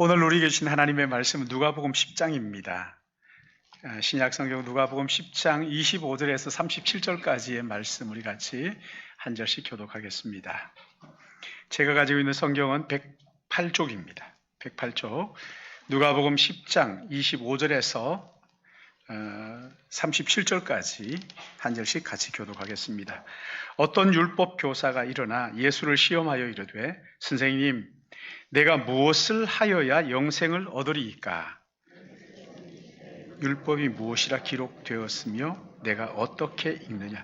오늘 우리에게 주신 하나님의 말씀은 누가복음 10장입니다. 신약 성경 누가복음 10장 25절에서 37절까지의 말씀 우리 같이 한 절씩 교독하겠습니다. 제가 가지고 있는 성경은 108쪽입니다. 108쪽. 누가복음 10장 25절에서 37절까지 한 절씩 같이 교독하겠습니다. 어떤 율법 교사가 일어나 예수를 시험하여 이르되 선생님, 내가 무엇을 하여야 영생을 얻으리이까? 율법이 무엇이라 기록되었으며 내가 어떻게 읽느냐?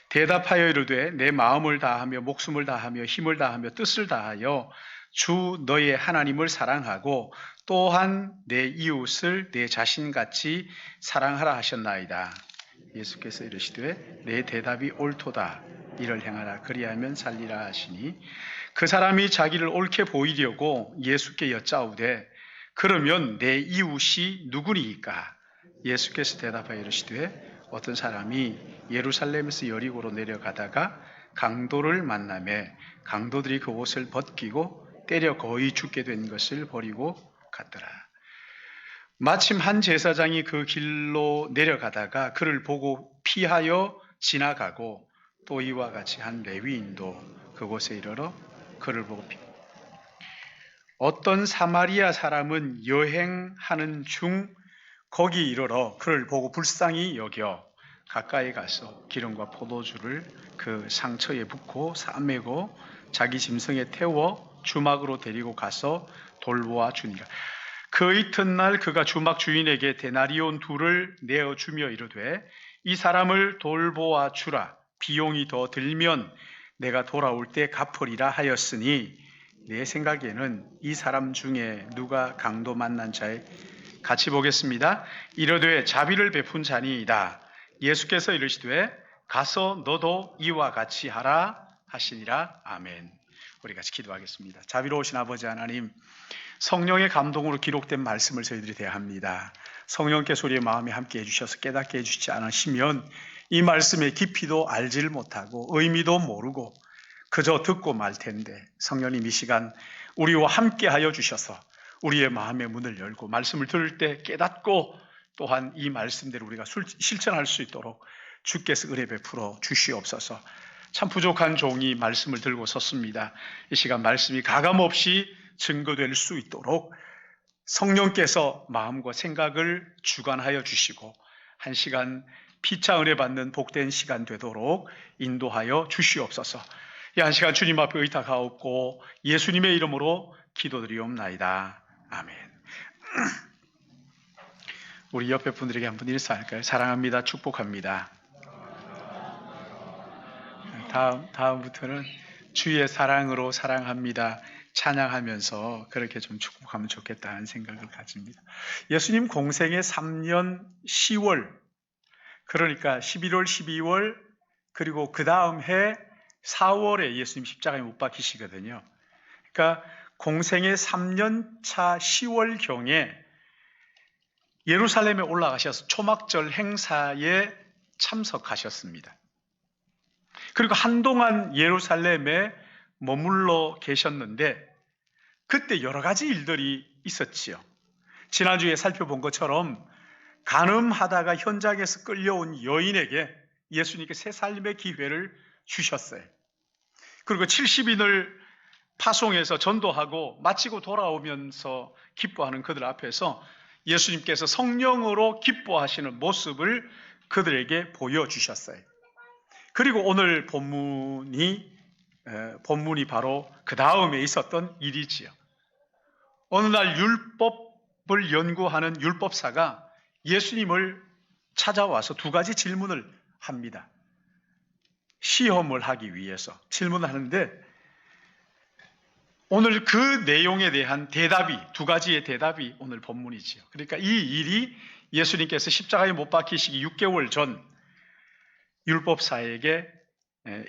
대답하여 이르되 내 마음을 다하며 목숨을 다하며 힘을 다하며 뜻을 다하여 주 너의 하나님을 사랑하고 또한 내 이웃을 내 자신같이 사랑하라 하셨나이다. 예수께서 이르시되 내 대답이 옳도다. 이를 행하라. 그리하면 살리라 하시니 그 사람이 자기를 옳게 보이려고 예수께 여짜오되 그러면 내 이웃이 누구니이까? 예수께서 대답하여 이르시되 어떤 사람이 예루살렘에서 여리고로 내려가다가 강도를 만나매 강도들이 그 옷을 벗기고 때려 거의 죽게 된 것을 버리고 갔더라. 마침 한 제사장이 그 길로 내려가다가 그를 보고 피하여 지나가고 또 이와 같이 한 레위인도 그곳에 이르러 그를 보고 어떤 사마리아 사람은 여행하는 중 거기 이르러 그를 보고 불쌍히 여겨 가까이 가서 기름과 포도주를 그 상처에 붓고 싸매고 자기 짐승에 태워 주막으로 데리고 가서 돌보아 주니라. 그 이튿날 그가 주막 주인에게 데나리온 둘을 내어주며 이르되 이 사람을 돌보아 주라. 비용이 더 들면 내가 돌아올 때 갚으리라 하였으니 내 생각에는 이 사람 중에 누가 강도 만난 자에 같이 보겠습니다. 이르되 자비를 베푼 자니이다. 예수께서 이르시되 가서 너도 이와 같이 하라 하시니라. 아멘. 우리 같이 기도하겠습니다. 자비로우신 아버지 하나님, 성령의 감동으로 기록된 말씀을 저희들이 대합니다. 성령께서 우리의 마음에 함께 해주셔서 깨닫게 해주시지 않으시면 이 말씀의 깊이도 알지를 못하고 의미도 모르고 그저 듣고 말 텐데 성령님 이 시간 우리와 함께 하여 주셔서 우리의 마음의 문을 열고 말씀을 들을 때 깨닫고 또한 이 말씀대로 우리가 실천할 수 있도록 주께서 은혜 베풀어 주시옵소서. 참 부족한 종이 말씀을 들고 섰습니다. 이 시간 말씀이 가감없이 증거될 수 있도록 성령께서 마음과 생각을 주관하여 주시고 한 시간 피차 은혜 받는 복된 시간 되도록 인도하여 주시옵소서. 이 한 시간 주님 앞에 의탁하옵고 예수님의 이름으로 기도드리옵나이다. 아멘. 우리 옆에 분들에게 한번 인사할까요? 사랑합니다. 축복합니다. 다음부터는 주의 사랑으로 사랑합니다. 찬양하면서 그렇게 좀 축복하면 좋겠다는 생각을 가집니다. 예수님 공생의 3년 10월, 그러니까 11월, 12월, 그리고 그 다음 해 4월에 예수님 십자가에 못 박히시거든요. 그러니까 공생의 3년 차 10월경에 예루살렘에 올라가셔서 초막절 행사에 참석하셨습니다. 그리고 한동안 예루살렘에 머물러 계셨는데 그때 여러 가지 일들이 있었지요. 지난주에 살펴본 것처럼 간음하다가 현장에서 끌려온 여인에게 예수님께 새 삶의 기회를 주셨어요. 그리고 70인을 파송해서 전도하고 마치고 돌아오면서 기뻐하는 그들 앞에서 예수님께서 성령으로 기뻐하시는 모습을 그들에게 보여주셨어요. 그리고 오늘 본문이 바로 그 다음에 있었던 일이지요. 어느 날 율법을 연구하는 율법사가 예수님을 찾아와서 두 가지 질문을 합니다. 시험을 하기 위해서 질문을 하는데 오늘 그 내용에 대한 대답이 두 가지의 대답이 오늘 본문이지요. 그러니까 이 일이 예수님께서 십자가에 못 박히시기 6개월 전 율법사에게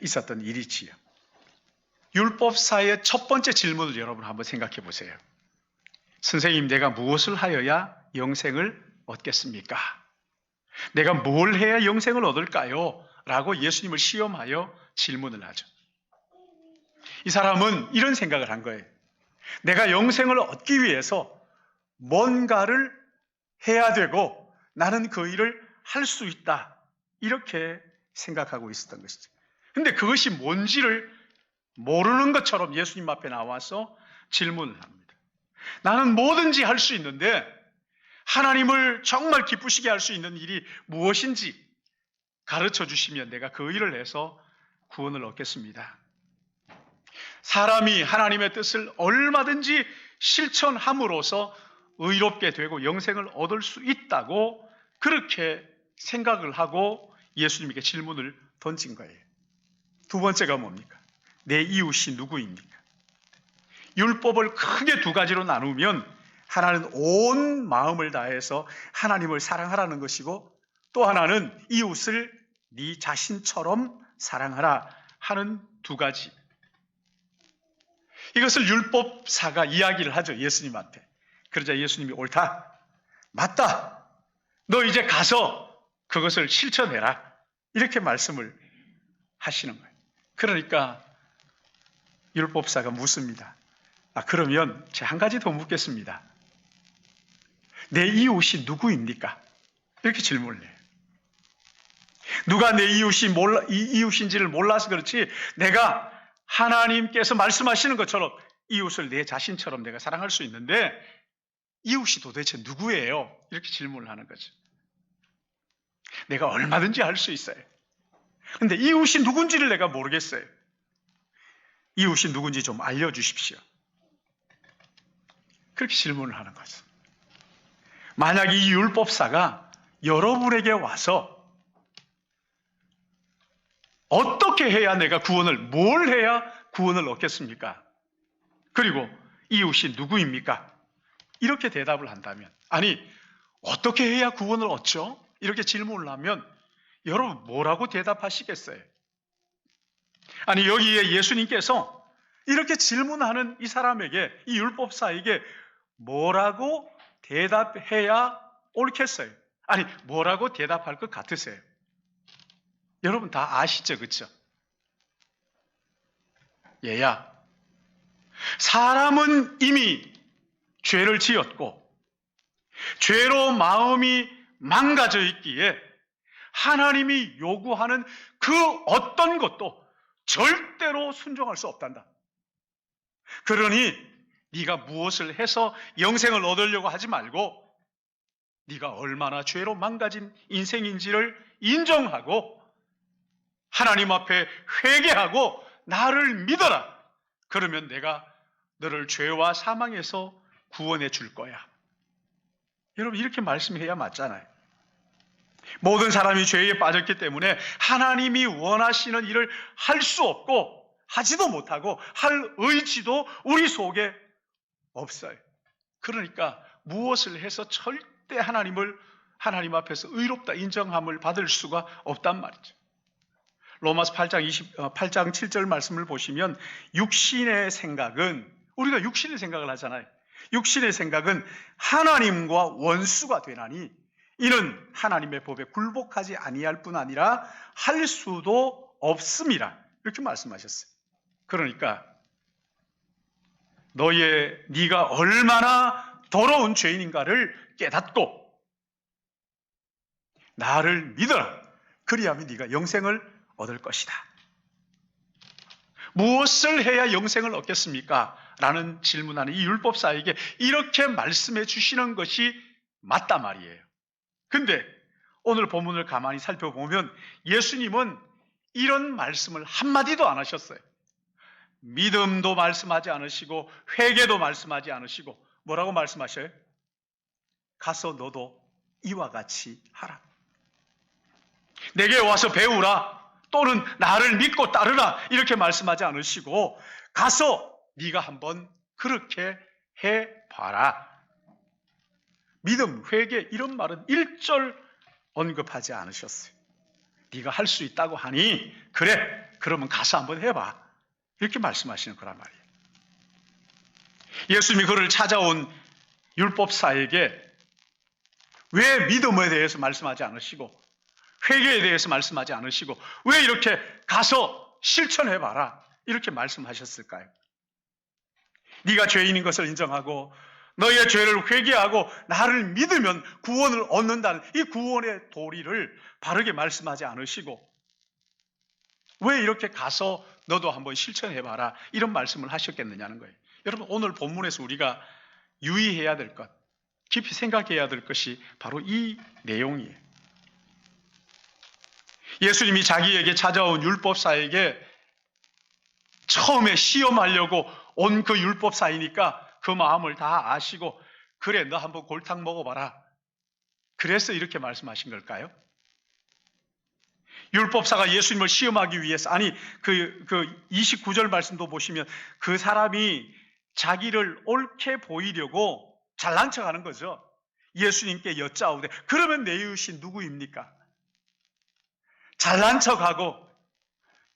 있었던 일이지요. 율법사의 첫 번째 질문을 여러분 한번 생각해 보세요. 선생님, 내가 무엇을 하여야 영생을 얻겠습니까? 내가 뭘 해야 영생을 얻을까요? 라고 예수님을 시험하여 질문을 하죠. 이 사람은 이런 생각을 한 거예요. 내가 영생을 얻기 위해서 뭔가를 해야 되고 나는 그 일을 할 수 있다. 이렇게 생각하고 있었던 것이죠. 근데 그것이 뭔지를 모르는 것처럼 예수님 앞에 나와서 질문을 합니다. 나는 뭐든지 할 수 있는데 하나님을 정말 기쁘시게 할 수 있는 일이 무엇인지 가르쳐 주시면 내가 그 일을 해서 구원을 얻겠습니다. 사람이 하나님의 뜻을 얼마든지 실천함으로써 의롭게 되고 영생을 얻을 수 있다고 그렇게 생각을 하고 예수님에게 질문을 던진 거예요. 두 번째가 뭡니까? 내 이웃이 누구입니까? 율법을 크게 두 가지로 나누면 하나는 온 마음을 다해서 하나님을 사랑하라는 것이고 또 하나는 이웃을 네 자신처럼 사랑하라 하는 두 가지. 이것을 율법사가 이야기를 하죠. 예수님한테. 그러자 예수님이 옳다. 맞다. 너 이제 가서 그것을 실천해라. 이렇게 말씀을 하시는 거예요. 그러니까 율법사가 묻습니다. 그러면 제가 한 가지 더 묻겠습니다. 내 이웃이 누구입니까? 이렇게 질문을 해요. 누가 내 이웃인지를 몰라서 그렇지 내가 하나님께서 말씀하시는 것처럼 이웃을 내 자신처럼 내가 사랑할 수 있는데 이웃이 도대체 누구예요? 이렇게 질문을 하는 거죠. 내가 얼마든지 할 수 있어요. 근데 이웃이 누군지를 내가 모르겠어요. 이웃이 누군지 좀 알려주십시오. 그렇게 질문을 하는 거죠. 만약 이 율법사가 여러분에게 와서 어떻게 해야 내가 뭘 해야 구원을 얻겠습니까? 그리고 이웃이 누구입니까? 이렇게 대답을 한다면, 아니, 어떻게 해야 구원을 얻죠? 이렇게 질문을 하면 여러분 뭐라고 대답하시겠어요? 아니, 여기에 예수님께서 이렇게 질문하는 이 사람에게, 이 율법사에게 뭐라고 대답해야 옳겠어요? 아니, 뭐라고 대답할 것 같으세요? 여러분 다 아시죠? 그렇죠? 얘야, 사람은 이미 죄를 지었고 죄로 마음이 망가져 있기에 하나님이 요구하는 그 어떤 것도 절대로 순종할 수 없단다. 그러니 네가 무엇을 해서 영생을 얻으려고 하지 말고 네가 얼마나 죄로 망가진 인생인지를 인정하고 하나님 앞에 회개하고 나를 믿어라. 그러면 내가 너를 죄와 사망에서 구원해 줄 거야. 여러분 이렇게 말씀해야 맞잖아요. 모든 사람이 죄에 빠졌기 때문에 하나님이 원하시는 일을 할 수 없고 하지도 못하고 할 의지도 우리 속에 없어요. 그러니까 무엇을 해서 절대 하나님 앞에서 의롭다 인정함을 받을 수가 없단 말이죠. 로마서 8장 7절 말씀을 보시면 육신의 생각은, 우리가 육신의 생각을 하잖아요. 육신의 생각은 하나님과 원수가 되나니 이는 하나님의 법에 굴복하지 아니할 뿐 아니라 할 수도 없음이라. 이렇게 말씀하셨어요. 그러니까 네가 얼마나 더러운 죄인인가를 깨닫고 나를 믿어라. 그리하면 네가 영생을 얻을 것이다. 무엇을 해야 영생을 얻겠습니까? 라는 질문하는 이 율법사에게 이렇게 말씀해 주시는 것이 맞단 말이에요. 근데 오늘 본문을 가만히 살펴보면 예수님은 이런 말씀을 한마디도 안 하셨어요. 믿음도 말씀하지 않으시고 회개도 말씀하지 않으시고 뭐라고 말씀하셔요? 가서 너도 이와 같이 하라. 내게 와서 배우라. 또는 나를 믿고 따르라. 이렇게 말씀하지 않으시고 가서 네가 한번 그렇게 해봐라. 믿음, 회개 이런 말은 1절 언급하지 않으셨어요. 네가 할 수 있다고 하니 그래, 그러면 가서 한번 해봐. 이렇게 말씀하시는 거란 말이에요. 예수님이 그를 찾아온 율법사에게 왜 믿음에 대해서 말씀하지 않으시고 회개에 대해서 말씀하지 않으시고 왜 이렇게 가서 실천해봐라 이렇게 말씀하셨을까요? 네가 죄인인 것을 인정하고 너희의 죄를 회개하고 나를 믿으면 구원을 얻는다는 이 구원의 도리를 바르게 말씀하지 않으시고 왜 이렇게 가서 너도 한번 실천해봐라 이런 말씀을 하셨겠느냐는 거예요. 여러분, 오늘 본문에서 우리가 유의해야 될 것, 깊이 생각해야 될 것이 바로 이 내용이에요. 예수님이 자기에게 찾아온 율법사에게 처음에 시험하려고 온 그 율법사이니까 그 마음을 다 아시고 그래, 너 한번 골탕 먹어봐라. 그래서 이렇게 말씀하신 걸까요? 율법사가 예수님을 시험하기 위해서, 아니 그 29절 말씀도 보시면 그 사람이 자기를 옳게 보이려고 잘난 척하는 거죠. 예수님께 여짜오되 그러면 내 이웃이 누구입니까? 잘난 척하고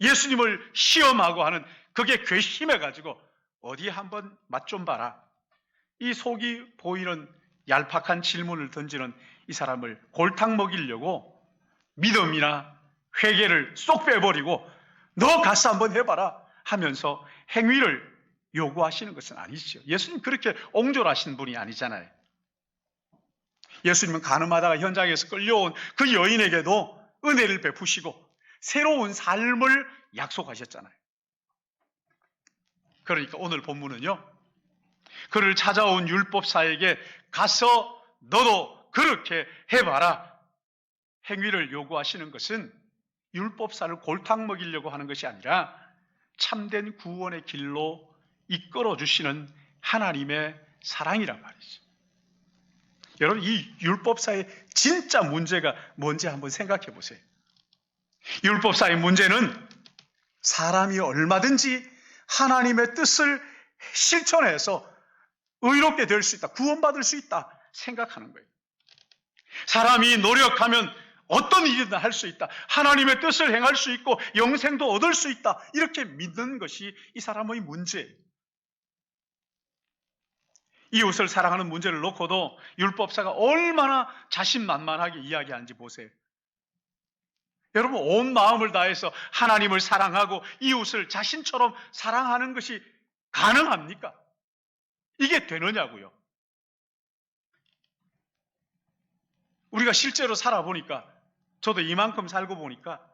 예수님을 시험하고 하는 그게 괘씸해가지고 어디 한번 맛 좀 봐라. 이 속이 보이는 얄팍한 질문을 던지는 이 사람을 골탕 먹이려고 믿음이나 회개를 쏙 빼버리고 너 가서 한번 해봐라 하면서 행위를 요구하시는 것은 아니죠. 예수님 그렇게 옹졸하신 분이 아니잖아요. 예수님은 가늠하다가 현장에서 끌려온 그 여인에게도 은혜를 베푸시고 새로운 삶을 약속하셨잖아요. 그러니까 오늘 본문은요, 그를 찾아온 율법사에게 가서 너도 그렇게 해봐라 행위를 요구하시는 것은 율법사를 골탕 먹이려고 하는 것이 아니라 참된 구원의 길로 이끌어 주시는 하나님의 사랑이란 말이죠. 여러분, 이 율법사의 진짜 문제가 뭔지 한번 생각해 보세요. 율법사의 문제는 사람이 얼마든지 하나님의 뜻을 실천해서 의롭게 될 수 있다, 구원받을 수 있다 생각하는 거예요. 사람이 노력하면 어떤 일이든 할 수 있다, 하나님의 뜻을 행할 수 있고 영생도 얻을 수 있다, 이렇게 믿는 것이 이 사람의 문제예요. 이웃을 사랑하는 문제를 놓고도 율법사가 얼마나 자신만만하게 이야기하는지 보세요. 여러분, 온 마음을 다해서 하나님을 사랑하고 이웃을 자신처럼 사랑하는 것이 가능합니까? 이게 되느냐고요. 우리가 실제로 살아보니까, 저도 이만큼 살고 보니까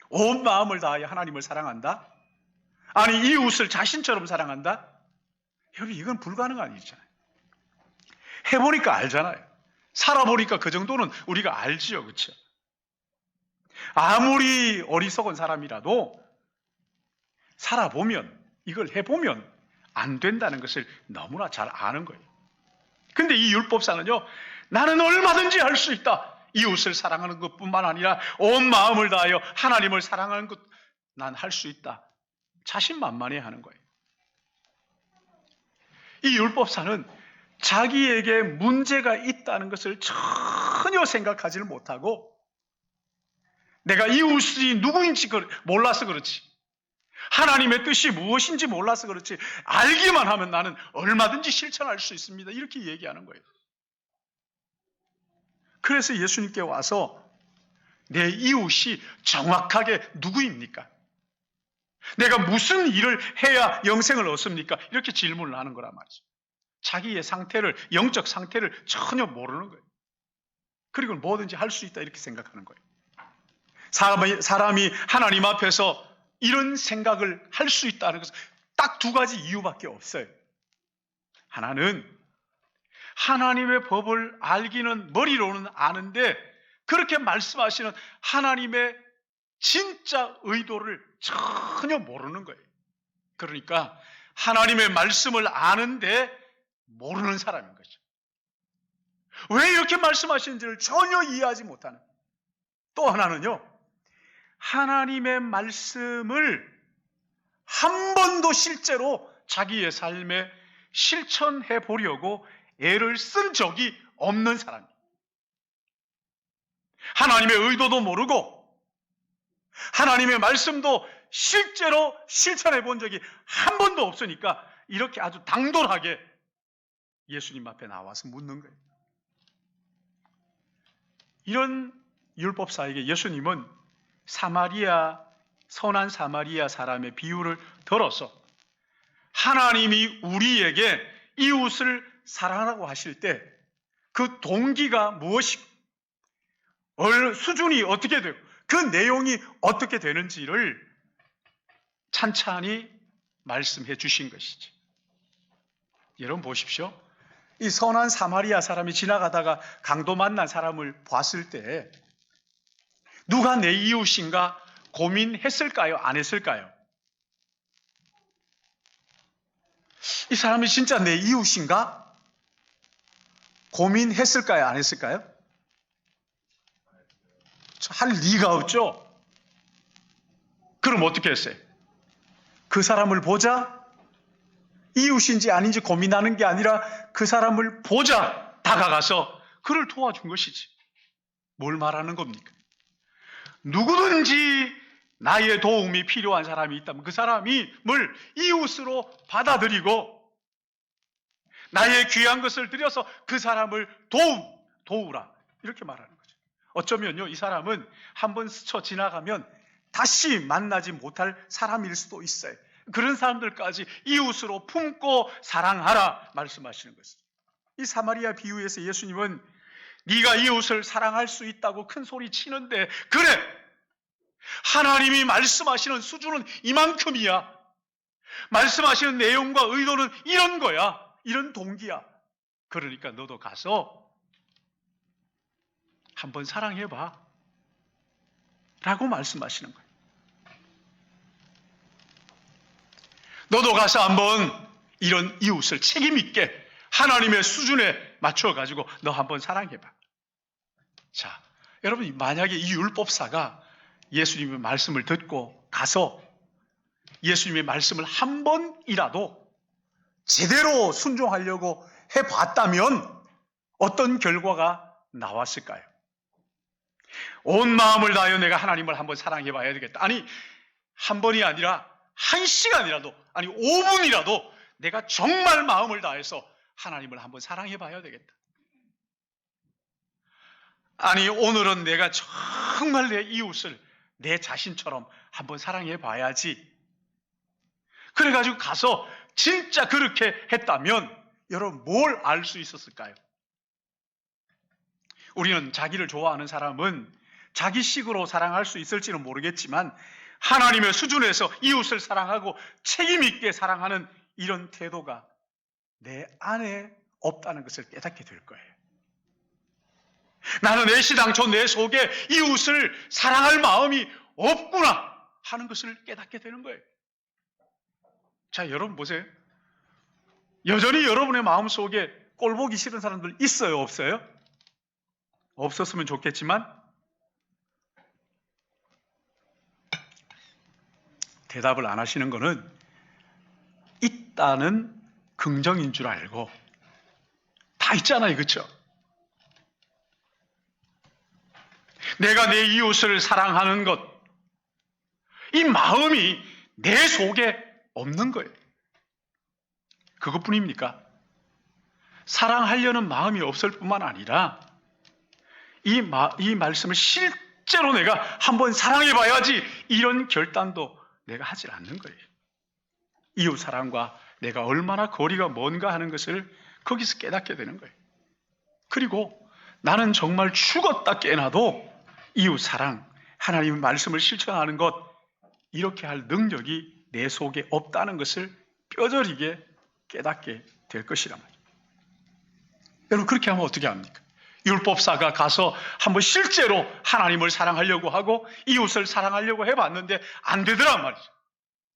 온 마음을 다하여 하나님을 사랑한다? 아니, 이웃을 자신처럼 사랑한다? 여러분, 이건 불가능한 일이잖아요. 해보니까 알잖아요. 살아보니까 그 정도는 우리가 알지요. 그렇죠? 아무리 어리석은 사람이라도 살아보면, 이걸 해보면 안 된다는 것을 너무나 잘 아는 거예요. 근데 이 율법사는요, 나는 얼마든지 할 수 있다. 이웃을 사랑하는 것뿐만 아니라 온 마음을 다하여 하나님을 사랑하는 것, 난 할 수 있다. 자신만만해 하는 거예요. 이 율법사는 자기에게 문제가 있다는 것을 전혀 생각하지를 못하고 내가 이웃이 누구인지 몰라서 그렇지, 하나님의 뜻이 무엇인지 몰라서 그렇지, 알기만 하면 나는 얼마든지 실천할 수 있습니다, 이렇게 얘기하는 거예요. 그래서 예수님께 와서 내 이웃이 정확하게 누구입니까? 내가 무슨 일을 해야 영생을 얻습니까? 이렇게 질문을 하는 거란 말이죠. 자기의 상태를, 영적 상태를 전혀 모르는 거예요. 그리고 뭐든지 할 수 있다 이렇게 생각하는 거예요. 사람이 하나님 앞에서 이런 생각을 할 수 있다는 것은 딱 두 가지 이유밖에 없어요. 하나는 하나님의 법을 알기는 머리로는 아는데 그렇게 말씀하시는 하나님의 진짜 의도를 전혀 모르는 거예요. 그러니까 하나님의 말씀을 아는데 모르는 사람인 거죠. 왜 이렇게 말씀하시는지를 전혀 이해하지 못하는. 또 하나는요, 하나님의 말씀을 한 번도 실제로 자기의 삶에 실천해 보려고 애를 쓴 적이 없는 사람이에요. 하나님의 의도도 모르고 하나님의 말씀도 실제로 실천해 본 적이 한 번도 없으니까 이렇게 아주 당돌하게 예수님 앞에 나와서 묻는 거예요. 이런 율법사에게 예수님은 선한 사마리아 사람의 비유를 들어서 하나님이 우리에게 이웃을 사랑하라고 하실 때 그 동기가 무엇이고 수준이 어떻게 되고 그 내용이 어떻게 되는지를 찬찬히 말씀해 주신 것이지. 여러분 보십시오. 이 선한 사마리아 사람이 지나가다가 강도 만난 사람을 봤을 때 누가 내 이웃인가 고민했을까요? 안 했을까요? 이 사람이 진짜 내 이웃인가? 고민했을까요? 안 했을까요? 할 리가 없죠. 그럼 어떻게 했어요? 그 사람을 보자 이웃인지 아닌지 고민하는 게 아니라 그 사람을 보자 다가가서 그를 도와준 것이지. 뭘 말하는 겁니까? 누구든지 나의 도움이 필요한 사람이 있다면 그 사람을 이웃으로 받아들이고 나의 귀한 것을 들여서 그 사람을 도우라 이렇게 말하는 거죠. 어쩌면요 이 사람은 한번 스쳐 지나가면 다시 만나지 못할 사람일 수도 있어요. 그런 사람들까지 이웃으로 품고 사랑하라 말씀하시는 것입니다. 이 사마리아 비유에서 예수님은 네가 이웃을 사랑할 수 있다고 큰 소리 치는데 그래 하나님이 말씀하시는 수준은 이만큼이야. 말씀하시는 내용과 의도는 이런 거야. 이런 동기야. 그러니까 너도 가서 한번 사랑해봐 라고 말씀하시는 거예요. 너도 가서 한번 이런 이웃을 책임있게 하나님의 수준에 맞춰가지고 너 한번 사랑해봐. 자, 여러분 만약에 이 율법사가 예수님의 말씀을 듣고 가서 예수님의 말씀을 한 번이라도 제대로 순종하려고 해봤다면 어떤 결과가 나왔을까요? 온 마음을 다하여 내가 하나님을 한번 사랑해봐야 되겠다. 아니 한 번이 아니라 1시간이라도 아니 5분이라도 내가 정말 마음을 다해서 하나님을 한번 사랑해봐야 되겠다. 아니 오늘은 내가 정말 내 이웃을 내 자신처럼 한번 사랑해봐야지. 그래가지고 가서 진짜 그렇게 했다면 여러분 뭘 알 수 있었을까요? 우리는 자기를 좋아하는 사람은 자기식으로 사랑할 수 있을지는 모르겠지만 하나님의 수준에서 이웃을 사랑하고 책임있게 사랑하는 이런 태도가 내 안에 없다는 것을 깨닫게 될 거예요. 나는 애시당초 내 속에 이웃을 사랑할 마음이 없구나 하는 것을 깨닫게 되는 거예요. 자, 여러분 보세요. 여전히 여러분의 마음속에 꼴보기 싫은 사람들 있어요? 없어요? 없었으면 좋겠지만 대답을 안 하시는 거는 있다는 긍정인 줄 알고 다 있잖아요. 그렇죠? 내가 내 이웃을 사랑하는 것, 이 마음이 내 속에 없는 거예요. 그것뿐입니까? 사랑하려는 마음이 없을 뿐만 아니라 이 말씀을 실제로 내가 한번 사랑해봐야지 이런 결단도 내가 하질 않는 거예요. 이웃 사랑과 내가 얼마나 거리가 먼가 하는 것을 거기서 깨닫게 되는 거예요. 그리고 나는 정말 죽었다 깨나도 이웃 사랑, 하나님의 말씀을 실천하는 것 이렇게 할 능력이 내 속에 없다는 것을 뼈저리게 깨닫게 될 것이란 말이에요. 여러분 그렇게 하면 어떻게 합니까? 율법사가 가서 한번 실제로 하나님을 사랑하려고 하고 이웃을 사랑하려고 해봤는데 안 되더란 말이죠.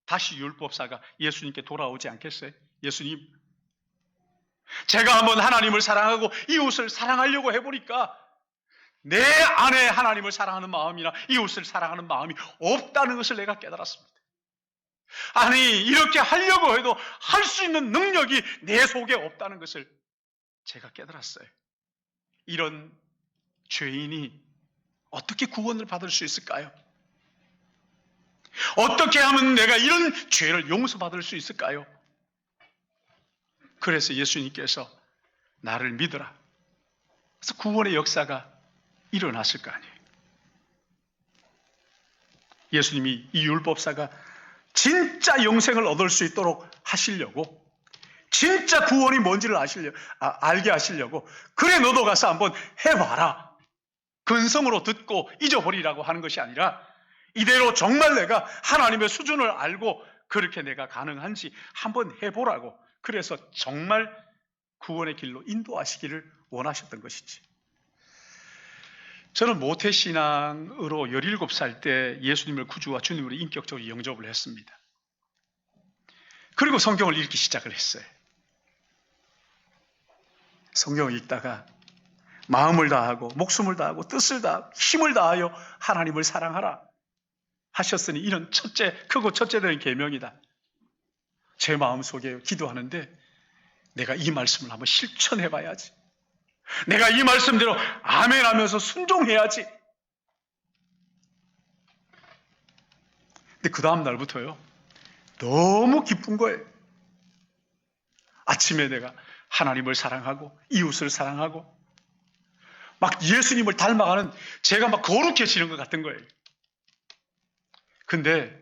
다시 율법사가 예수님께 돌아오지 않겠어요? 예수님, 제가 한번 하나님을 사랑하고 이웃을 사랑하려고 해보니까 내 안에 하나님을 사랑하는 마음이나 이웃을 사랑하는 마음이 없다는 것을 내가 깨달았습니다. 아니 이렇게 하려고 해도 할 수 있는 능력이 내 속에 없다는 것을 제가 깨달았어요. 이런 죄인이 어떻게 구원을 받을 수 있을까요? 어떻게 하면 내가 이런 죄를 용서받을 수 있을까요? 그래서 예수님께서 나를 믿어라. 그래서 구원의 역사가 일어났을 거 아니에요. 예수님이 이 율법사가 진짜 영생을 얻을 수 있도록 하시려고, 진짜 구원이 뭔지를 알게 하시려고, 그래 너도 가서 한번 해봐라. 근성으로 듣고 잊어버리라고 하는 것이 아니라 이대로 정말 내가 하나님의 수준을 알고 그렇게 내가 가능한지 한번 해보라고, 그래서 정말 구원의 길로 인도하시기를 원하셨던 것이지. 저는 모태신앙으로 17살 때 예수님을 구주와 주님으로 인격적으로 영접을 했습니다. 그리고 성경을 읽기 시작을 했어요. 성경을 읽다가 마음을 다하고 목숨을 다하고 뜻을 다하고 힘을 다하여 하나님을 사랑하라 하셨으니 이는 크고 첫째 되는 계명이다. 제 마음속에 기도하는데 내가 이 말씀을 한번 실천해 봐야지. 내가 이 말씀대로 아멘 하면서 순종해야지. 근데 그 다음 날부터요, 너무 기쁜 거예요. 아침에 내가 하나님을 사랑하고 이웃을 사랑하고 막 예수님을 닮아가는 제가 막 거룩해지는 것 같은 거예요. 근데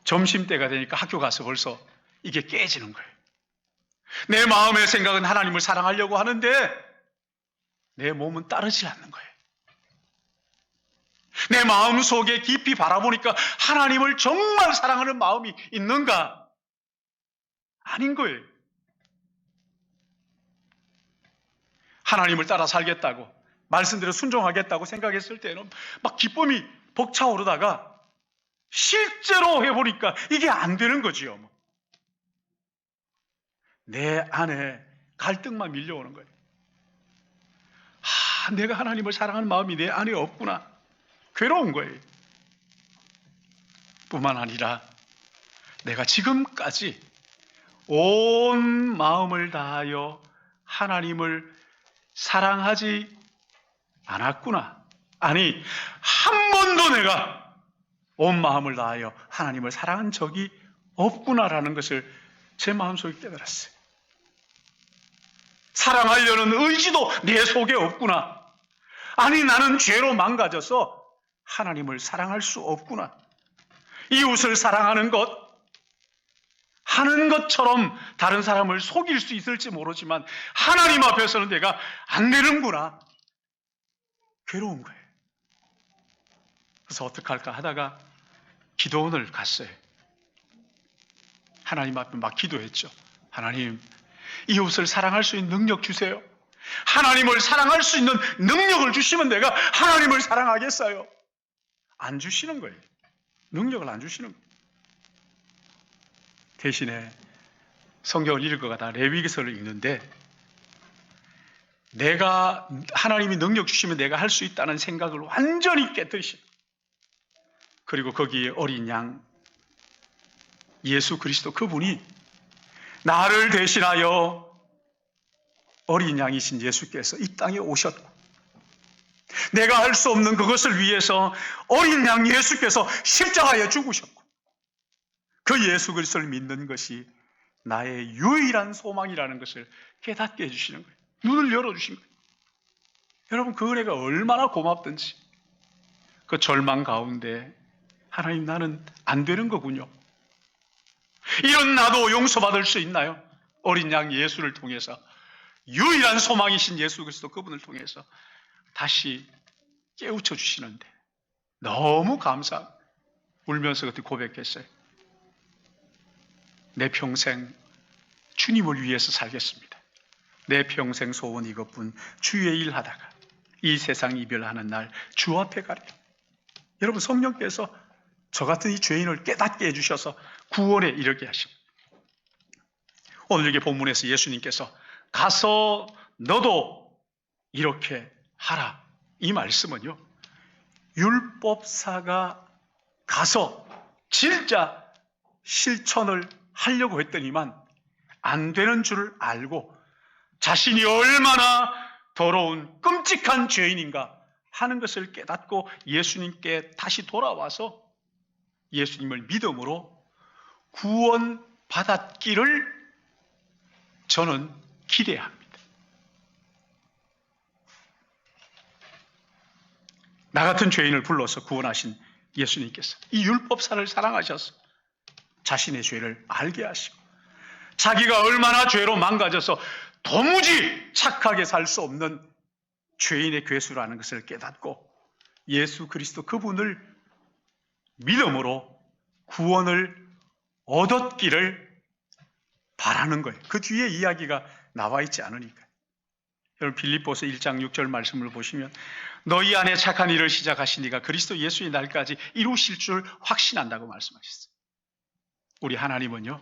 점심때가 되니까 학교 가서 벌써 이게 깨지는 거예요. 내 마음의 생각은 하나님을 사랑하려고 하는데 내 몸은 따르지 않는 거예요. 내 마음 속에 깊이 바라보니까 하나님을 정말 사랑하는 마음이 있는가? 아닌 거예요. 하나님을 따라 살겠다고, 말씀대로 순종하겠다고 생각했을 때는 막 기쁨이 벅차오르다가 실제로 해보니까 이게 안 되는 거지요. 내 안에 갈등만 밀려오는 거예요. 내가 하나님을 사랑하는 마음이 내 안에 없구나. 괴로운 거예요. 뿐만 아니라 내가 지금까지 온 마음을 다하여 하나님을 사랑하지 않았구나. 아니, 한 번도 내가 온 마음을 다하여 하나님을 사랑한 적이 없구나라는 것을 제 마음속에 깨달았어요. 사랑하려는 의지도 내 속에 없구나. 아니, 나는 죄로 망가져서 하나님을 사랑할 수 없구나. 이웃을 사랑하는 것, 하는 것처럼 다른 사람을 속일 수 있을지 모르지만 하나님 앞에서는 내가 안 되는구나. 괴로운 거예요. 그래서 어떡할까 하다가 기도원을 갔어요. 하나님 앞에 막 기도했죠. 하나님, 이웃을 사랑할 수 있는 능력 주세요. 하나님을 사랑할 수 있는 능력을 주시면 내가 하나님을 사랑하겠어요. 안 주시는 거예요. 능력을 안 주시는 거예요. 대신에 성경을 읽어가다 레위기서를 읽는데 내가 하나님이 능력 주시면 내가 할 수 있다는 생각을 완전히 깨뜨리시. 그리고 거기에 어린 양 예수 그리스도 그분이 나를 대신하여 어린 양이신 예수께서 이 땅에 오셨고 내가 할 수 없는 그것을 위해서 어린 양 예수께서 십자가에 죽으셨고 그 예수 그리스도를 믿는 것이 나의 유일한 소망이라는 것을 깨닫게 해주시는 거예요. 눈을 열어주신 거예요. 여러분, 그 은혜가 얼마나 고맙든지. 그 절망 가운데 하나님, 나는 안 되는 거군요. 이런 나도 용서받을 수 있나요? 어린 양 예수를 통해서, 유일한 소망이신 예수 그리스도 그분을 통해서 다시 깨우쳐 주시는데 너무 울면서 그때 고백했어요. 내 평생 주님을 위해서 살겠습니다. 내 평생 소원 이것뿐, 주의 일 하다가 이 세상 이별하는 날 주 앞에 가리라. 여러분, 성령께서 저 같은 이 죄인을 깨닫게 해주셔서 구원에 이르게 하십니다. 오늘 여기 본문에서 예수님께서 가서 너도 이렇게 하라, 이 말씀은요, 율법사가 가서 진짜 실천을 하려고 했더니만 안 되는 줄을 알고 자신이 얼마나 더러운 끔찍한 죄인인가 하는 것을 깨닫고 예수님께 다시 돌아와서 예수님을 믿음으로 구원받았기를 저는 기대합니다. 나 같은 죄인을 불러서 구원하신 예수님께서 이 율법사를 사랑하셔서 자신의 죄를 알게 하시고 자기가 얼마나 죄로 망가져서 도무지 착하게 살 수 없는 죄인의 괴수라는 것을 깨닫고 예수 그리스도 그분을 믿음으로 구원을 얻었기를 바라는 거예요. 그 뒤에 이야기가 나와 있지 않으니까. 여러분 빌립보서 1장 6절 말씀을 보시면 너희 안에 착한 일을 시작하신 이가 그리스도 예수의 날까지 이루실 줄 확신한다고 말씀하셨어요. 우리 하나님은요,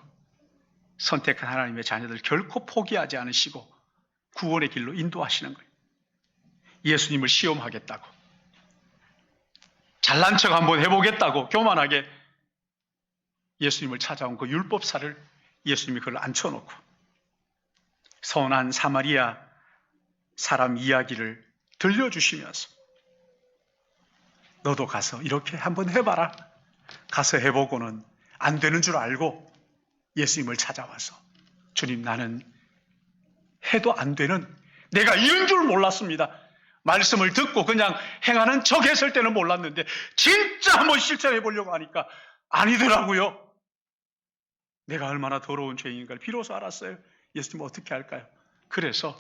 선택한 하나님의 자녀들 결코 포기하지 않으시고 구원의 길로 인도하시는 거예요. 예수님을 시험하겠다고, 잘난 척 한번 해보겠다고 교만하게 예수님을 찾아온 그 율법사를 예수님이 그걸 앉혀놓고 선한 사마리아 사람 이야기를 들려주시면서 너도 가서 이렇게 한번 해봐라. 가서 해보고는 안 되는 줄 알고 예수님을 찾아와서 주님, 나는 해도 안 되는, 내가 이런 줄 몰랐습니다. 말씀을 듣고 그냥 행하는 척 했을 때는 몰랐는데 진짜 한번 실천해 보려고 하니까 아니더라고요. 내가 얼마나 더러운 죄인인가를 비로소 알았어요. 예수님 어떻게 할까요? 그래서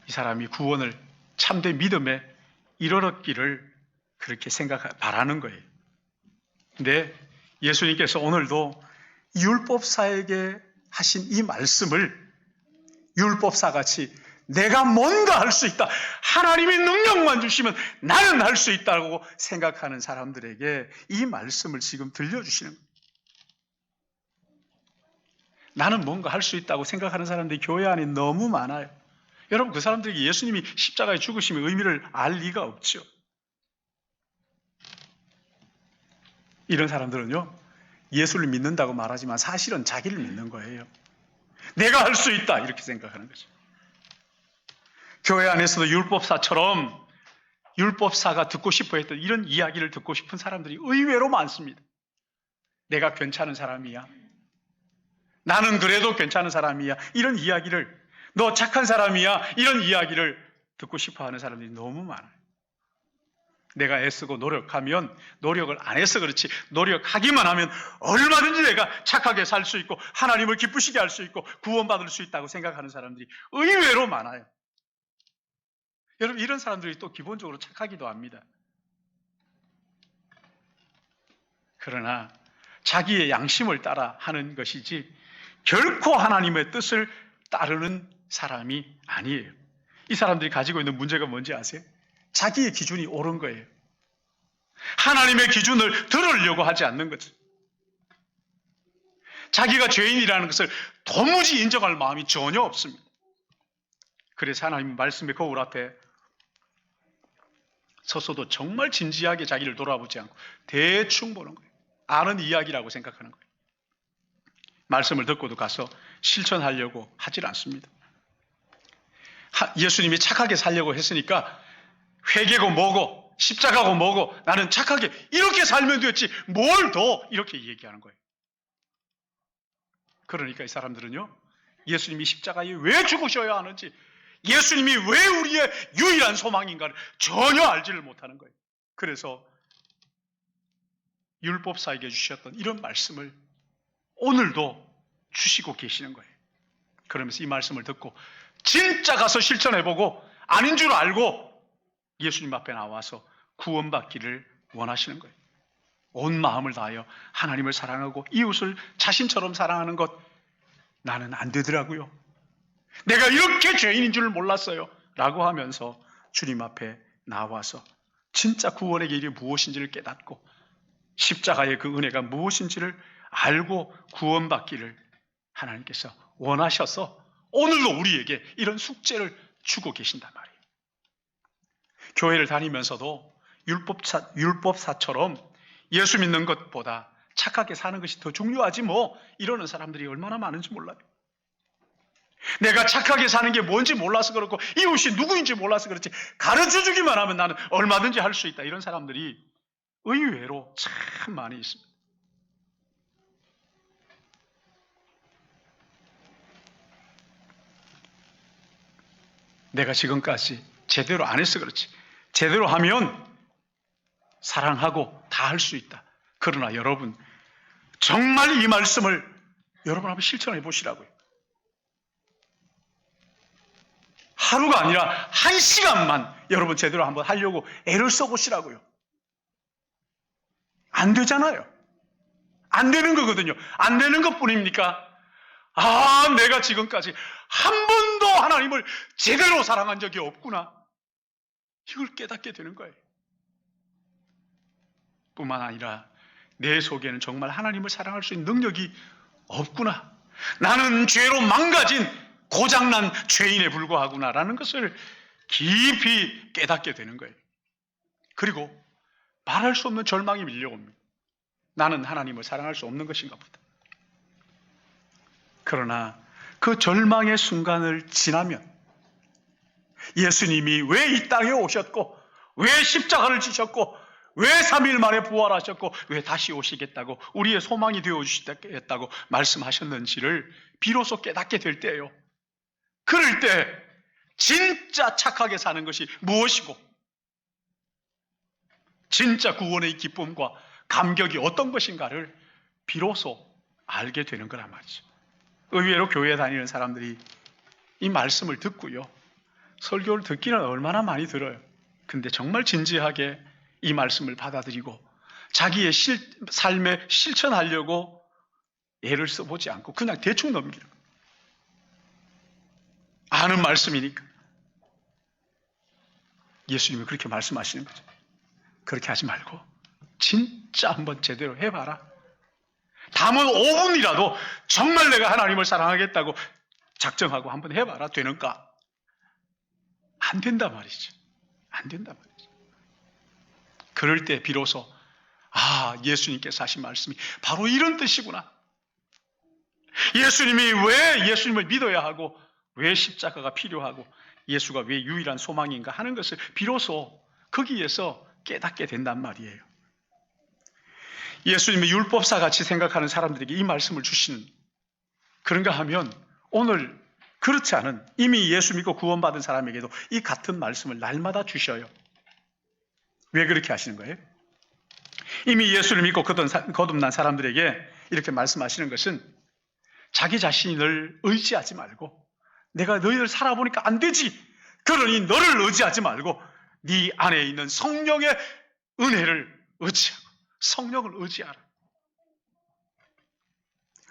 이 사람이 구원을 참된 믿음에 이르렀기를 그렇게 바라는 거예요. 근데 예수님께서 오늘도 율법사에게 하신 이 말씀을 율법사같이 내가 뭔가 할 수 있다, 하나님의 능력만 주시면 나는 할 수 있다고 생각하는 사람들에게 이 말씀을 지금 들려주시는 거예요. 나는 뭔가 할 수 있다고 생각하는 사람들이 교회 안에 너무 많아요. 여러분, 그 사람들에게 예수님이 십자가에 죽으심의 의미를 알 리가 없죠. 이런 사람들은요, 예수를 믿는다고 말하지만 사실은 자기를 믿는 거예요. 내가 할 수 있다 이렇게 생각하는 거죠. 교회 안에서도 율법사처럼 율법사가 듣고 싶어 했던 이런 이야기를 듣고 싶은 사람들이 의외로 많습니다. 내가 괜찮은 사람이야, 나는 그래도 괜찮은 사람이야, 이런 이야기를, 너 착한 사람이야, 이런 이야기를 듣고 싶어 하는 사람들이 너무 많아요. 내가 애쓰고 노력하면, 노력을 안 해서 그렇지 노력하기만 하면 얼마든지 내가 착하게 살 수 있고 하나님을 기쁘시게 할 수 있고 구원받을 수 있다고 생각하는 사람들이 의외로 많아요. 여러분, 이런 사람들이 또 기본적으로 착하기도 합니다. 그러나 자기의 양심을 따라 하는 것이지 결코 하나님의 뜻을 따르는 사람이 아니에요. 이 사람들이 가지고 있는 문제가 뭔지 아세요? 자기의 기준이 옳은 거예요. 하나님의 기준을 들으려고 하지 않는 거죠. 자기가 죄인이라는 것을 도무지 인정할 마음이 전혀 없습니다. 그래서 하나님 말씀의 거울 앞에 서서도 정말 진지하게 자기를 돌아보지 않고 대충 보는 거예요. 아는 이야기라고 생각하는 거예요. 말씀을 듣고도 가서 실천하려고 하질 않습니다. 예수님이 착하게 살려고 했으니까 회개고 뭐고 십자가고 뭐고 나는 착하게 이렇게 살면 됐지 뭘 더 이렇게 얘기하는 거예요. 그러니까 이 사람들은요, 예수님이 십자가에 왜 죽으셔야 하는지, 예수님이 왜 우리의 유일한 소망인가를 전혀 알지를 못하는 거예요. 그래서 율법사에게 주셨던 이런 말씀을 오늘도 주시고 계시는 거예요. 그러면서 이 말씀을 듣고 진짜 가서 실천해보고 아닌 줄 알고 예수님 앞에 나와서 구원받기를 원하시는 거예요. 온 마음을 다하여 하나님을 사랑하고 이웃을 자신처럼 사랑하는 것, 나는 안 되더라고요. 내가 이렇게 죄인인 줄 몰랐어요 라고 하면서 주님 앞에 나와서 진짜 구원의 길이 무엇인지를 깨닫고 십자가의 그 은혜가 무엇인지를 알고 구원받기를 하나님께서 원하셔서 오늘도 우리에게 이런 숙제를 주고 계신단 말이에요. 교회를 다니면서도 율법사처럼 예수 믿는 것보다 착하게 사는 것이 더 중요하지 뭐, 이러는 사람들이 얼마나 많은지 몰라요. 내가 착하게 사는 게 뭔지 몰라서 그렇고 이웃이 누구인지 몰라서 그렇지 가르쳐주기만 하면 나는 얼마든지 할 수 있다, 이런 사람들이 의외로 참 많이 있습니다. 내가 지금까지 제대로 안 해서 그렇지 제대로 하면 사랑하고 다 할 수 있다. 그러나 여러분, 정말 이 말씀을 여러분 한번 실천해 보시라고요. 하루가 아니라 1시간만 여러분 제대로 한번 하려고 애를 써보시라고요. 안 되잖아요. 안 되는 거거든요. 안 되는 것 뿐입니까? 내가 지금까지 한 번도 하나님을 제대로 사랑한 적이 없구나. 이걸 깨닫게 되는 거예요. 뿐만 아니라 내 속에는 정말 하나님을 사랑할 수 있는 능력이 없구나. 나는 죄로 망가진 고장난 죄인에 불과하구나라는 것을 깊이 깨닫게 되는 거예요. 그리고 말할 수 없는 절망이 밀려옵니다. 나는 하나님을 사랑할 수 없는 것인가 보다. 그러나 그 절망의 순간을 지나면 예수님이 왜 이 땅에 오셨고, 왜 십자가를 지셨고, 왜 3일 만에 부활하셨고, 왜 다시 오시겠다고, 우리의 소망이 되어주시겠다고 말씀하셨는지를 비로소 깨닫게 될 때예요. 그럴 때 진짜 착하게 사는 것이 무엇이고, 진짜 구원의 기쁨과 감격이 어떤 것인가를 비로소 알게 되는 거란 말이죠. 의외로 교회에 다니는 사람들이 이 말씀을 듣고요, 설교를 듣기는 얼마나 많이 들어요. 근데 정말 진지하게 이 말씀을 받아들이고 자기의 삶에 실천하려고 애를 써보지 않고 그냥 대충 넘기는 거예요. 아는 말씀이니까. 예수님이 그렇게 말씀하시는 거죠. 그렇게 하지 말고 진짜 한번 제대로 해봐라. 담은 5분이라도 정말 내가 하나님을 사랑하겠다고 작정하고 한번 해봐라. 되는가? 안 된단 말이죠. 안 된단 말이죠. 그럴 때 비로소 예수님께서 하신 말씀이 바로 이런 뜻이구나. 예수님이 왜 예수님을 믿어야 하고, 왜 십자가가 필요하고, 예수가 왜 유일한 소망인가 하는 것을 비로소 거기에서 깨닫게 된단 말이에요. 예수님이 율법사 같이 생각하는 사람들에게 이 말씀을 주신, 그런가 하면 오늘 그렇지 않은 이미 예수 믿고 구원받은 사람에게도 이 같은 말씀을 날마다 주셔요. 왜 그렇게 하시는 거예요? 이미 예수를 믿고 거듭난 사람들에게 이렇게 말씀하시는 것은 자기 자신을 의지하지 말고, 내가 너희를 살아보니까 안 되지, 그러니 너를 의지하지 말고 네 안에 있는 성령의 은혜를 의지하고 성령을 의지하라.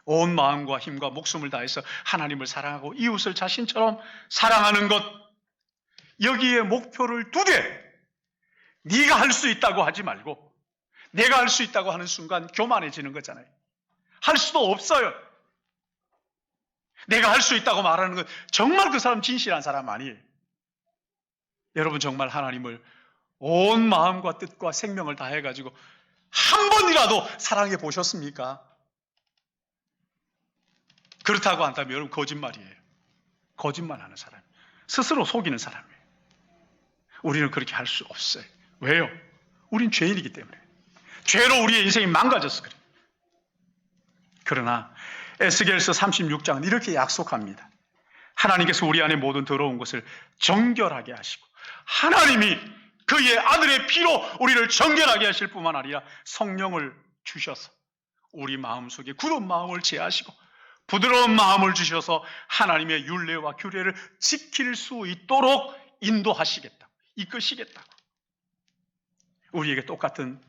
온 마음과 힘과 목숨을 다해서 하나님을 사랑하고 이웃을 자신처럼 사랑하는 것, 여기에 목표를 두되 네가 할 수 있다고 하지 말고 내가 할 수 있다고 하는 순간 교만해지는 거잖아요. 할 수도 없어요. 내가 할 수 있다고 말하는 건 정말 그 사람 진실한 사람 아니에요. 여러분 정말 하나님을 온 마음과 뜻과 생명을 다해가지고 한 번이라도 사랑해 보셨습니까? 그렇다고 한다면 여러분 거짓말이에요. 거짓말하는 사람, 스스로 속이는 사람이에요. 우리는 그렇게 할 수 없어요. 왜요? 우린 죄인이기 때문에. 죄로 우리의 인생이 망가져서 그래요. 그러나 에스겔서 36장은 이렇게 약속합니다. 하나님께서 우리 안에 모든 더러운 것을 정결하게 하시고, 하나님이 그의 아들의 피로 우리를 정결하게 하실 뿐만 아니라 성령을 주셔서 우리 마음속에 굳은 마음을 제하시고 부드러운 마음을 주셔서 하나님의 율례와 규례를 지킬 수 있도록 인도하시겠다고, 이끄시겠다고. 우리에게 똑같은,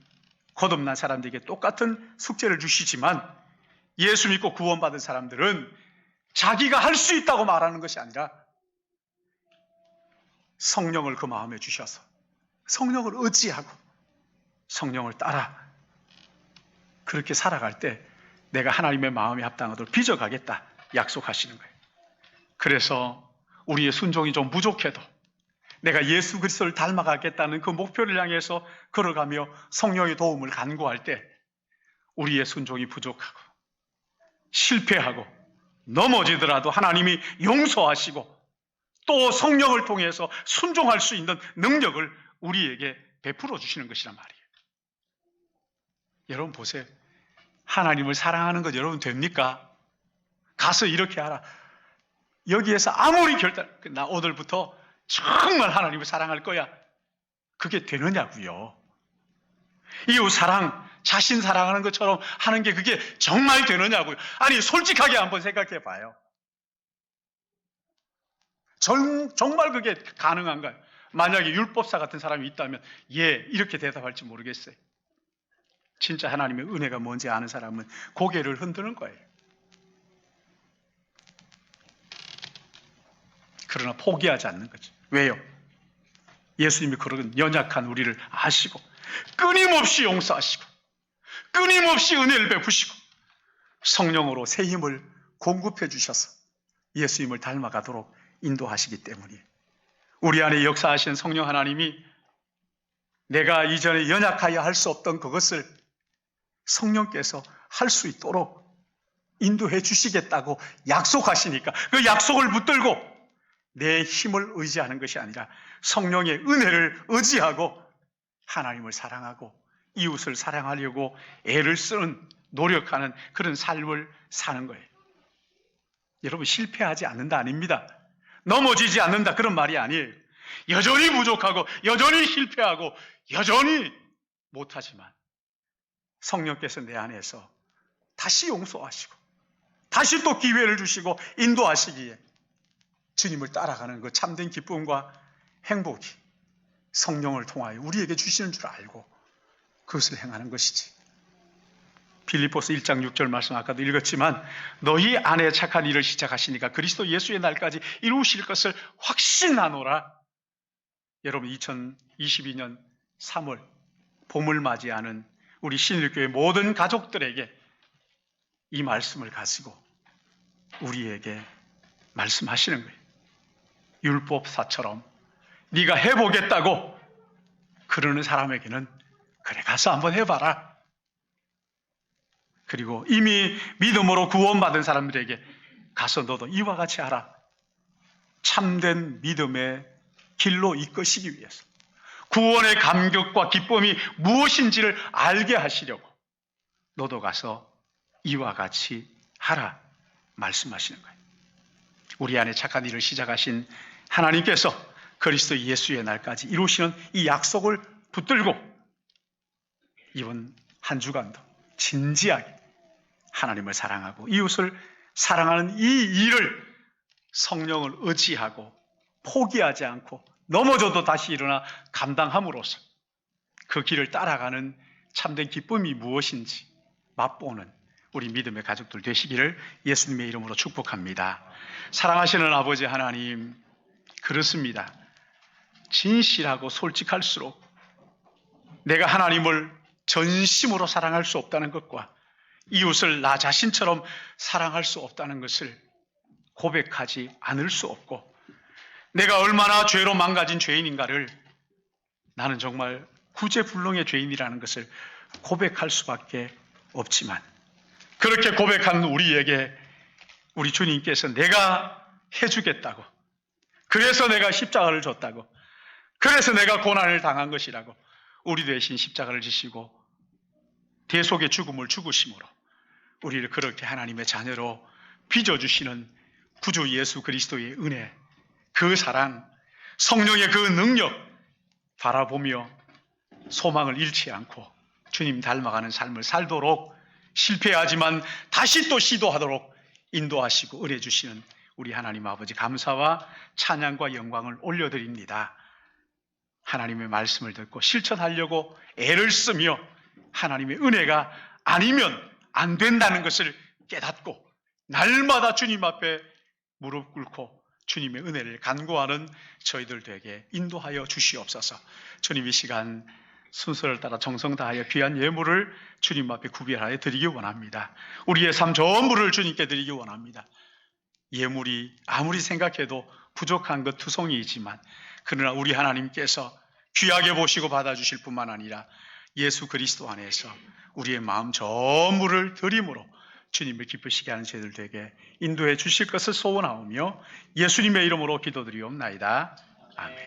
거듭난 사람들에게 똑같은 숙제를 주시지만, 예수 믿고 구원받은 사람들은 자기가 할 수 있다고 말하는 것이 아니라 성령을 그 마음에 주셔서 성령을 의지하고 성령을 따라 그렇게 살아갈 때 내가 하나님의 마음에 합당하도록 빚어가겠다 약속하시는 거예요. 그래서 우리의 순종이 좀 부족해도 내가 예수 그리스도를 닮아가겠다는 그 목표를 향해서 걸어가며 성령의 도움을 간구할 때 우리의 순종이 부족하고 실패하고 넘어지더라도 하나님이 용서하시고 또 성령을 통해서 순종할 수 있는 능력을 우리에게 베풀어 주시는 것이란 말이에요. 여러분 보세요. 하나님을 사랑하는 것 여러분 됩니까? 가서 이렇게 하라. 여기에서 아무리 나 오늘부터 정말 하나님을 사랑할 거야. 그게 되느냐고요. 이웃 사랑 자신 사랑하는 것처럼 하는 게 그게 정말 되느냐고요. 아니 솔직하게 한번 생각해 봐요. 정말 그게 가능한가요? 만약에 율법사 같은 사람이 있다면 예, 이렇게 대답할지 모르겠어요. 진짜 하나님의 은혜가 뭔지 아는 사람은 고개를 흔드는 거예요. 그러나 포기하지 않는 거죠. 왜요? 예수님이 그런 연약한 우리를 아시고 끊임없이 용서하시고 끊임없이 은혜를 베푸시고 성령으로 새 힘을 공급해 주셔서 예수님을 닮아가도록 인도하시기 때문이에요. 우리 안에 역사하시는 성령 하나님이 내가 이전에 연약하여 할 수 없던 그것을 성령께서 할 수 있도록 인도해 주시겠다고 약속하시니까 그 약속을 붙들고 내 힘을 의지하는 것이 아니라 성령의 은혜를 의지하고 하나님을 사랑하고 이웃을 사랑하려고 애를 쓰는 노력하는 그런 삶을 사는 거예요. 여러분 실패하지 않는다 아닙니다. 넘어지지 않는다 그런 말이 아니에요. 여전히 부족하고 여전히 실패하고 여전히 못하지만 성령께서 내 안에서 다시 용서하시고 다시 또 기회를 주시고 인도하시기에 주님을 따라가는 그 참된 기쁨과 행복이 성령을 통하여 우리에게 주시는 줄 알고 그것을 행하는 것이지. 빌립보서 1장 6절 말씀 아까도 읽었지만 너희 안에 착한 일을 시작하시니까 그리스도 예수의 날까지 이루실 것을 확신하노라. 여러분 2022년 3월 봄을 맞이하는 우리 신일교회 모든 가족들에게 이 말씀을 가지고 우리에게 말씀하시는 거예요. 율법사처럼 네가 해보겠다고 그러는 사람에게는 그래 가서 한번 해봐라. 그리고 이미 믿음으로 구원받은 사람들에게 가서 너도 이와 같이 하라. 참된 믿음의 길로 이끄시기 위해서 구원의 감격과 기쁨이 무엇인지를 알게 하시려고 너도 가서 이와 같이 하라 말씀하시는 거예요. 우리 안에 착한 일을 시작하신 하나님께서 그리스도 예수의 날까지 이루시는 이 약속을 붙들고 이번 한 주간도 진지하게 하나님을 사랑하고 이웃을 사랑하는 이 일을 성령을 의지하고 포기하지 않고 넘어져도 다시 일어나 감당함으로써 그 길을 따라가는 참된 기쁨이 무엇인지 맛보는 우리 믿음의 가족들 되시기를 예수님의 이름으로 축복합니다. 사랑하시는 아버지 하나님, 그렇습니다. 진실하고 솔직할수록 내가 하나님을 전심으로 사랑할 수 없다는 것과 이웃을 나 자신처럼 사랑할 수 없다는 것을 고백하지 않을 수 없고 내가 얼마나 죄로 망가진 죄인인가를 나는 정말 구제불능의 죄인이라는 것을 고백할 수밖에 없지만 그렇게 고백한 우리에게 우리 주님께서 내가 해주겠다고 그래서 내가 십자가를 줬다고 그래서 내가 고난을 당한 것이라고 우리 대신 십자가를 지시고 대속의 죽음을 죽으심으로 우리를 그렇게 하나님의 자녀로 빚어주시는 구주 예수 그리스도의 은혜, 그 사랑, 성령의 그 능력 바라보며 소망을 잃지 않고 주님 닮아가는 삶을 살도록 실패하지만 다시 또 시도하도록 인도하시고 은혜 주시는 우리 하나님 아버지 감사와 찬양과 영광을 올려드립니다. 하나님의 말씀을 듣고 실천하려고 애를 쓰며 하나님의 은혜가 아니면 안 된다는 것을 깨닫고 날마다 주님 앞에 무릎 꿇고 주님의 은혜를 간구하는 저희들 되게 인도하여 주시옵소서. 주님 이 시간 순서를 따라 정성 다하여 귀한 예물을 주님 앞에 구별하여 드리기 원합니다. 우리의 삶 전부를 주님께 드리기 원합니다. 예물이 아무리 생각해도 부족한 것 투성이이지만 그러나 우리 하나님께서 귀하게 보시고 받아주실 뿐만 아니라 예수 그리스도 안에서 우리의 마음 전부를 드림으로 주님을 기쁘시게 하는 저희들 되게 인도해 주실 것을 소원하오며 예수님의 이름으로 기도드리옵나이다. 아멘.